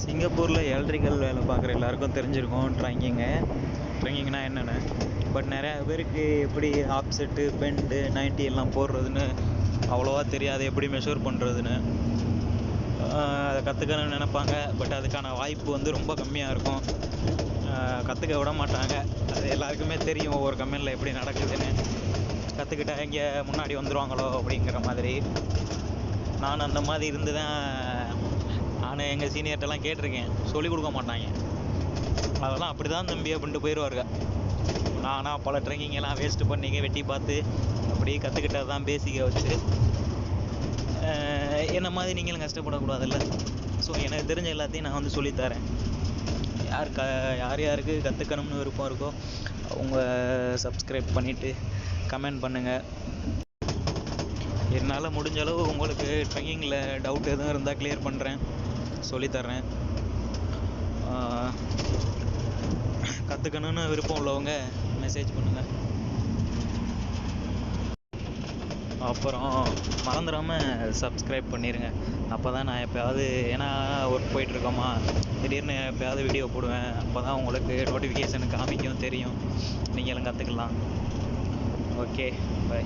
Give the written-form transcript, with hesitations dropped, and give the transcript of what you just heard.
சிங்கப்பூரில் எலக்ட்ரிக்கல் வேலை பார்க்குற எல்லாருக்கும் தெரிஞ்சிருக்கும் ட்ரங்கிங்னா என்னென்னு. பட் நிறையா பேருக்கு எப்படி ஆப்செட்டு பெண்டு 90 எல்லாம் போடுறதுன்னு அவ்வளோவா தெரியாது, எப்படி மெஷர் பண்ணுறதுன்னு. அதை கற்றுக்கணும்னு நினைப்பாங்க. பட் அதுக்கான வாய்ப்பு வந்து ரொம்ப கம்மியாக இருக்கும், கற்றுக்க விட மாட்டாங்க. அது எல்லாருக்குமே தெரியும் ஒவ்வொரு கம்பெனியில் எப்படி நடக்குதுன்னு. கற்றுக்கிட்டா எங்கே முன்னாடி வந்துடுவாங்களோ அப்படிங்கிற மாதிரி. நான் அந்த மாதிரி இருந்து தான் நான் எங்கள் சீனியர்கிட்டலாம் கேட்டிருக்கேன், சொல்லிக் கொடுக்க மாட்டாங்க. அதெல்லாம் அப்படி தான் தம்பி அப்படின்ட்டு போயிடுவாருங்க. நானாக பல ட்ரெக்கிங்கெல்லாம் வேஸ்ட்டு பண்ணிங்க வெட்டி பார்த்து அப்படியே கற்றுக்கிட்டது தான் பேசிக்கை வச்சு. என்ன மாதிரி நீங்களும் கஷ்டப்படக்கூடாதுல்ல. ஸோ எனக்கு தெரிஞ்ச எல்லாத்தையும் நான் வந்து சொல்லித்தரேன். யார் யாருக்கு கற்றுக்கணும்னு விருப்பம் இருக்கோ அவங்க சப்ஸ்கிரைப் பண்ணிவிட்டு கமெண்ட் பண்ணுங்கள். என்னால் முடிஞ்ச அளவு உங்களுக்கு ட்ரெக்கிங்கில் டவுட் எதுவும் இருந்தால் கிளியர் பண்ணுறேன், சொல்லித்தர்றேன். கற்றுக்கணுன்னு விருப்பம் உள்ளவங்க மெசேஜ் பண்ணுங்கள். அப்புறம் மறந்துடாமல் சப்ஸ்கிரைப் பண்ணிடுங்க. அப்போ தான் நான் எப்போயாவது, ஏன்னா ஒர்க் போயிட்டுருக்கோமா, திடீர்னு எப்போயாவது வீடியோ போடுவேன். அப்போ தான் உங்களுக்கு நோட்டிஃபிகேஷன் காமிக்கும், தெரியும், நீங்களும் கற்றுக்கலாம். Okay, by.